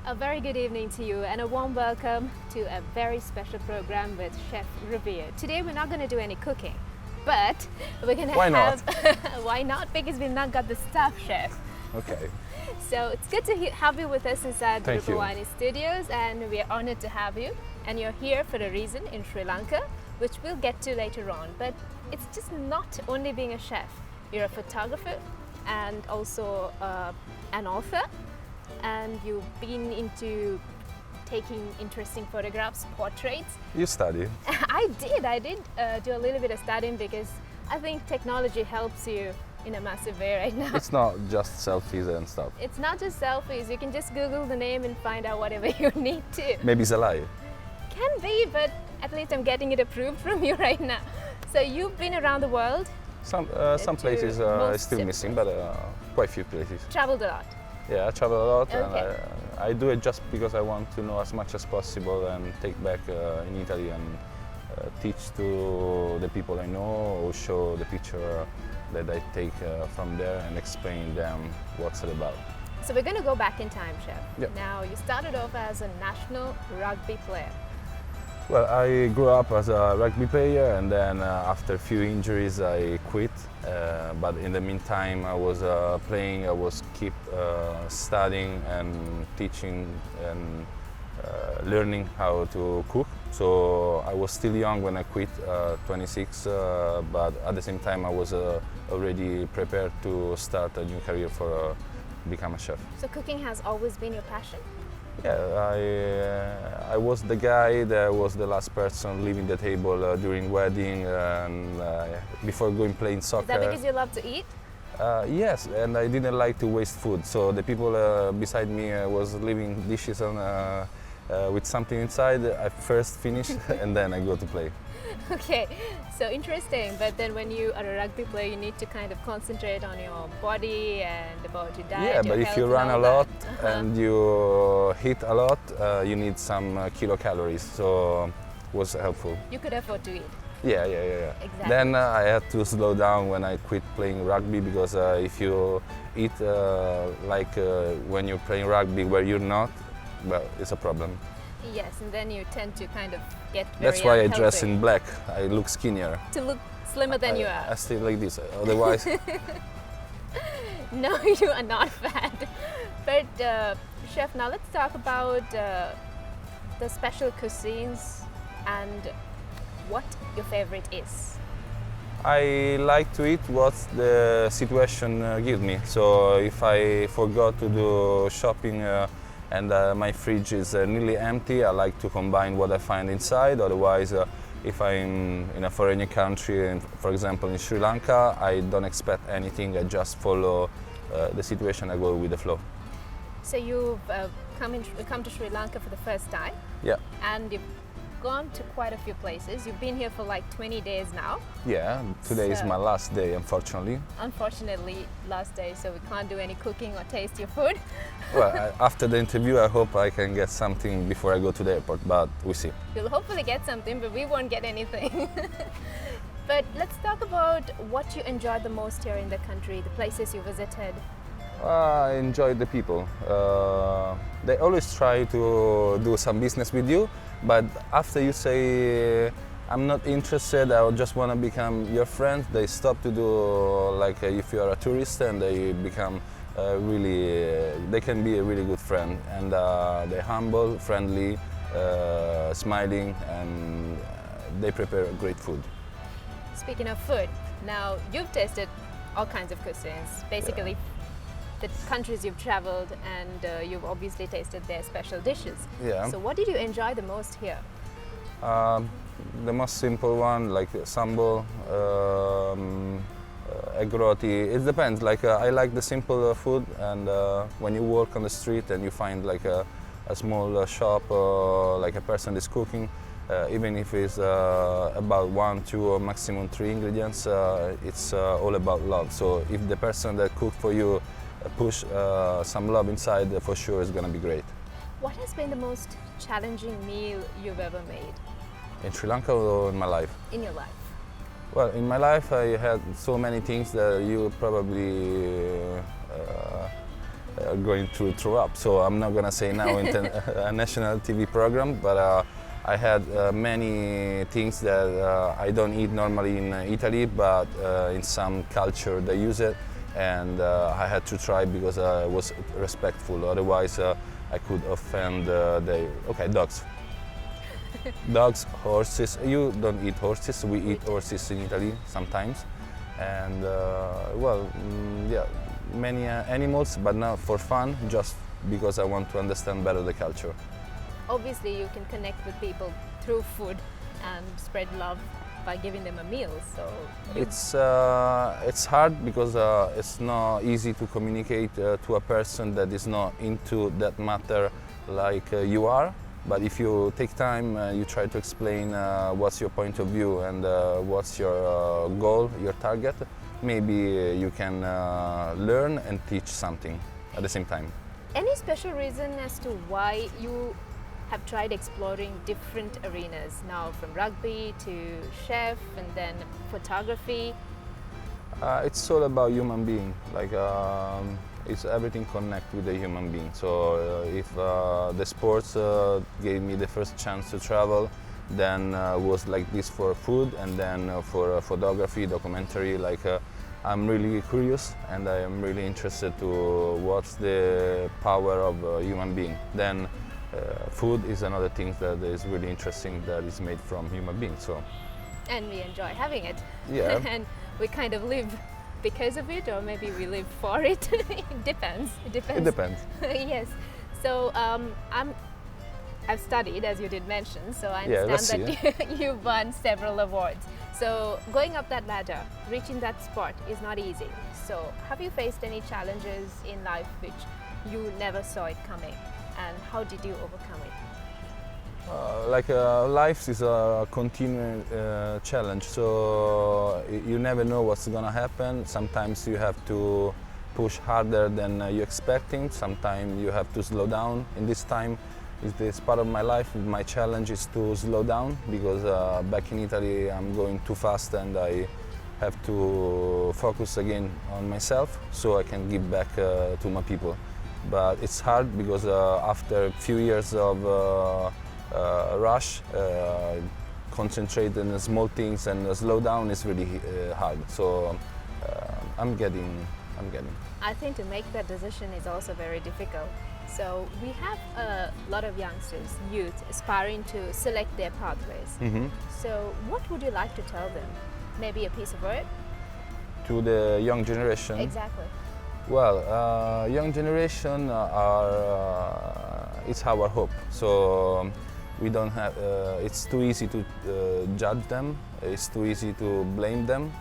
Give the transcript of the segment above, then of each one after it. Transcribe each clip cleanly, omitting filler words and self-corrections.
A very good evening to you and a warm welcome to a very special program with Chef Rubio. Today we're not going to do any cooking, but we're going to Why not? Why not? Because we've not got the staff chef. Okay. So it's good to have you with us inside the Thank you. Rubawani studios, and we are honored to have you. And you're here for a reason in Sri Lanka, which we'll get to later on. But it's just not only being a chef. You're a photographer and also an author. And you've been into taking interesting photographs, portraits. You study? I did do a little bit of studying because I think technology helps you in a massive way right now. It's not just selfies and stuff. It's not just selfies, you can just Google the name and find out whatever you need to. Maybe it's a lie. Can be, but at least I'm getting it approved from you right now. So you've been around the world. Some places are still missing, but quite a few places. Traveled a lot. Yeah, I travel a lot, Okay. and I do it just because I want to know as much as possible and take back in Italy and teach to the people I know, or show the picture that I take from there and explain them what's it about. So we're going to go back in time, Chef. Yep. Now, you started off as a national rugby player. Well, I grew up as a rugby player, and then after a few injuries I quit. But in the meantime I was playing, I was keep studying and teaching and learning how to cook. So I was still young when I quit, 26, but at the same time I was already prepared to start a new career for become a chef. So cooking has always been your passion? Yeah, I was the guy that was the last person leaving the table during wedding and before going playing soccer. Is that because you love to eat? Yes, and I didn't like to waste food. So the people beside me was leaving dishes on, with something inside. I first finish and then I go to play. Okay, so interesting. But then when you are a rugby player, you need to kind of concentrate on your body and about your diet. Yeah, your but if health you and run a all lot that. and you hit a lot, you need some kilocalories. So it was helpful. You could afford to eat. Yeah. Exactly. Then I had to slow down when I quit playing rugby because if you eat when you're playing rugby where you're not, well, it's a problem. Yes, and then you tend to kind of get very That's why I unhealthy. dress in black. I look skinnier. To look slimmer than you I are. stay like this. Otherwise, No, you are not fat. But Chef, now let's talk about the special cuisines and what your favorite is. I like to eat what the situation gives me. So if I forgot to do shopping and my fridge is nearly empty, I like to combine what I find inside. Otherwise, if I'm in a foreign country, and for example in Sri Lanka, I don't expect anything. I just follow the situation. I go with the flow. So you've come to Sri Lanka for the first time, Yeah. and you've gone to quite a few places. You've been here for like 20 days now. Yeah. Today is So- my last day, unfortunately. Unfortunately, last day, so we can't do any cooking or taste your food. Well, after the interview, I hope I can get something before I go to the airport, but we'll see. You'll hopefully get something, but we won't get anything. But let's talk about what you enjoyed the most here in the country, the places you visited. I enjoy the people. They always try to do some business with you, but after you say, I'm not interested, I just want to become your friend, they stop to do like if you are a tourist, and they become they can be a really good friend. And they're humble, friendly, smiling, and they prepare great food. Speaking of food, now you've tasted all kinds of cuisines, basically the countries you've traveled, and you've obviously tasted their special dishes. Yeah. So what did you enjoy the most here? The most simple one, like sambal, egg roti. It depends. Like I like the simple food, and when you walk on the street and you find like a small shop, like a person is cooking, even if it's about 1, 2, or maximum 3 ingredients, it's all about love. So if the person that cooked for you push some love inside, for sure it's gonna be great. What has been the most challenging meal you've ever made In Sri Lanka or in my life? in your life? Well, in my life I had so many things that you probably going to throw up. So I'm not gonna say now in a national TV program, but I had many things that I don't eat normally in Italy, but in some culture they use it, and I had to try because I was respectful. Otherwise, I could offend dogs. Dogs, horses. You don't eat horses. We eat horses in Italy sometimes, and many animals, but not for fun, just because I want to understand better the culture. Obviously, you can connect with people through food and spread love by giving them a meal. So it's hard because it's not easy to communicate to a person that is not into that matter like you are. But if you take time, you try to explain what's your point of view and what's your goal, your target, maybe you can learn and teach something at the same time. Any special reason as to why you have tried exploring different arenas now, from rugby to chef and then photography? It's all about human being. It's everything connect with the human being. So if the sports gave me the first chance to travel, then was like this for food, and then for photography, documentary. I'm really curious, and I am really interested to what's the power of a human being. Then food is another thing that is really interesting, that is made from human beings. So. And we enjoy having it. Yeah. And we kind of live because of it, or maybe we live for it. It depends. It depends. Yes. So I've studied, as you did mention, so I understand that you've won several awards. So going up that ladder, reaching that spot is not easy. So have you faced any challenges in life which you never saw it coming, and how did you overcome it? Life is a continuing challenge, so you never know what's gonna happen. Sometimes you have to push harder than you're expecting. Sometimes you have to slow down. In this time, is this part of my life? My challenge is to slow down, because back in Italy I'm going too fast, and I have to focus again on myself so I can give back to my people. But it's hard because after a few years of rush, concentrate on the small things and slow down is really hard. So I'm getting. I think to make that decision is also very difficult. So we have a lot of youngsters, youth, aspiring to select their pathways. Mm-hmm. So what would you like to tell them? Maybe a piece of word? To the young generation? Exactly. Well, young generation it's our hope. So we don't have. It's too easy to judge them. It's too easy to blame them.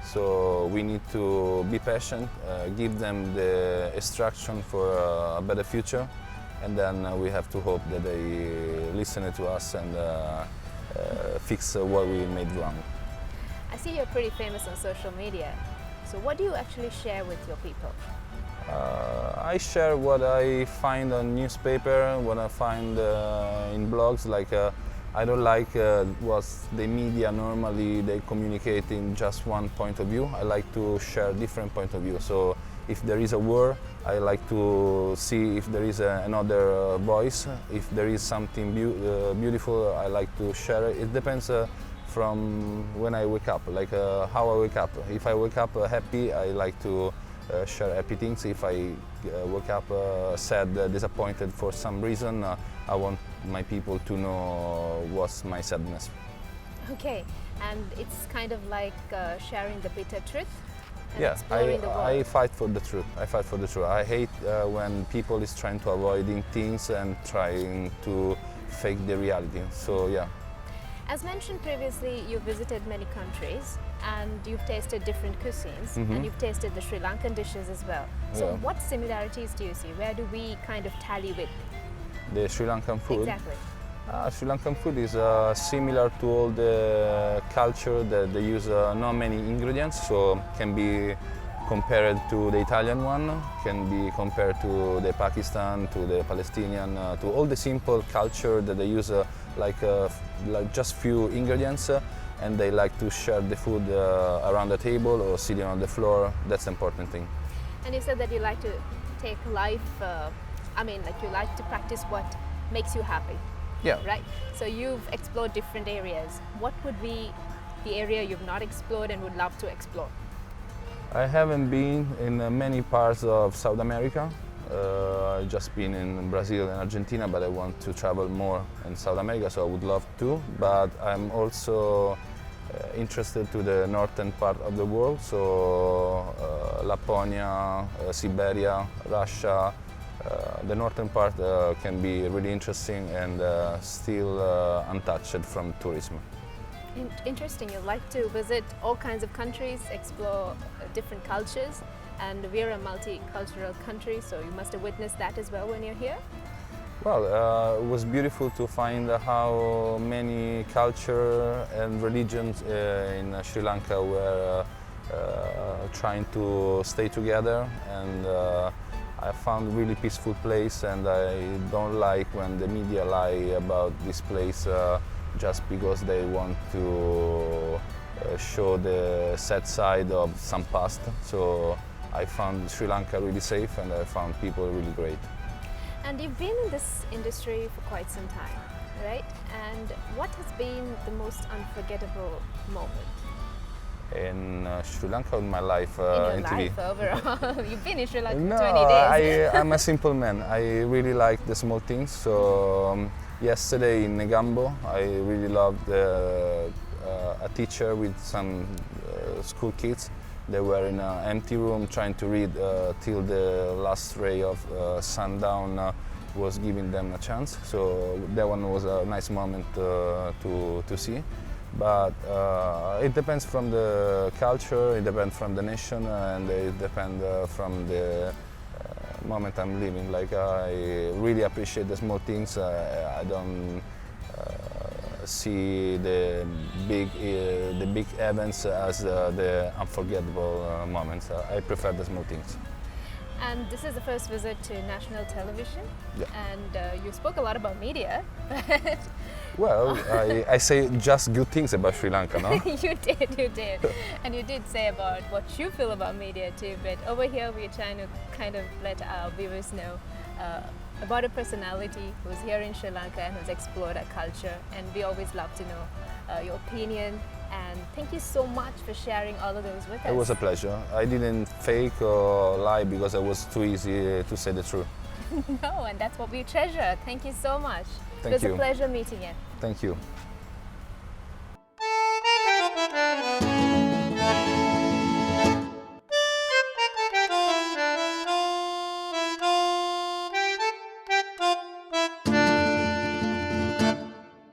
So we need to be patient, give them the instruction for a better future, and then we have to hope that they listen to us and fix what we made wrong. I see you're pretty famous on social media. So what do you actually share with your people? I share what I find on newspaper, what I find in blogs. I don't like what the media normally they communicate in just one point of view. I like to share different point of view. So if there is a war, I like to see if there is another voice. If there is something beautiful, I like to share it. It depends from when I wake up, how I wake up. If I wake up happy, I like to share happy things. If I wake up sad, disappointed for some reason, I want my people to know what's my sadness. Okay, and it's kind of like sharing the bitter truth and Yeah, exploring the world. I fight for the truth. I hate when people is trying to avoiding things and trying to fake the reality. So yeah. As mentioned previously, you've visited many countries and you've tasted different cuisines, and you've tasted the Sri Lankan dishes as well. So Yeah. what similarities do you see? Where do we kind of tally with? The Sri Lankan food. Exactly. Sri Lankan food is similar to all the culture that they use not many ingredients, so can be compared to the Italian one, can be compared to the Pakistan, to the Palestinian, to all the simple culture that they use like just few ingredients, and they like to share the food around the table or sitting on the floor. That's the important thing. And you said that you like to take life, like you like to practice what makes you happy, Yeah. right? So you've explored different areas. What would be the area you've not explored and would love to explore? I haven't been in many parts of South America. I've just been in Brazil and Argentina, but I want to travel more in South America, so I would love to. But I'm also interested to the northern part of the world, so Laponia, Siberia, Russia. The northern part can be really interesting and still untouched from tourism. Interesting. You like to visit all kinds of countries, explore different cultures, and we're a multicultural country, so you must have witnessed that as well when you're here. Well, it was beautiful to find how many culture and religions in Sri Lanka were trying to stay together, and I found a really peaceful place, and I don't like when the media lie about this place just because they want to show the sad side of some past. So I found Sri Lanka really safe, and I found people really great. And you've been in this industry for quite some time, right? And what has been the most unforgettable moment? In Sri Lanka, in my life In your in TV. life overall. You've been in Sri Lanka No, for 20 days. I'm a simple man. I really like the small things. So yesterday in Negambo, I really loved a teacher with some school kids. They were in an empty room trying to read till the last ray of sundown was giving them a chance. So that one was a nice moment to see. But it depends from the culture, it depends from the nation, and it depends from the moment I'm living. Like I really appreciate the small things. I don't see the big events as the unforgettable moments. I prefer the small things. And this is the first visit to national television. Yeah. And you spoke a lot about media, but Well, I say just good things about Sri Lanka, no? you did. And you did say about what you feel about media too, but over here we're trying to kind of let our viewers know about a personality who's here in Sri Lanka and who's explored our culture, and we always love to know your opinion. And thank you so much for sharing all of those with us. It was a pleasure. I didn't fake or lie because it was too easy to say the truth. No, and that's what we treasure. Thank you so much. Thank It was you. a pleasure meeting you. Thank you.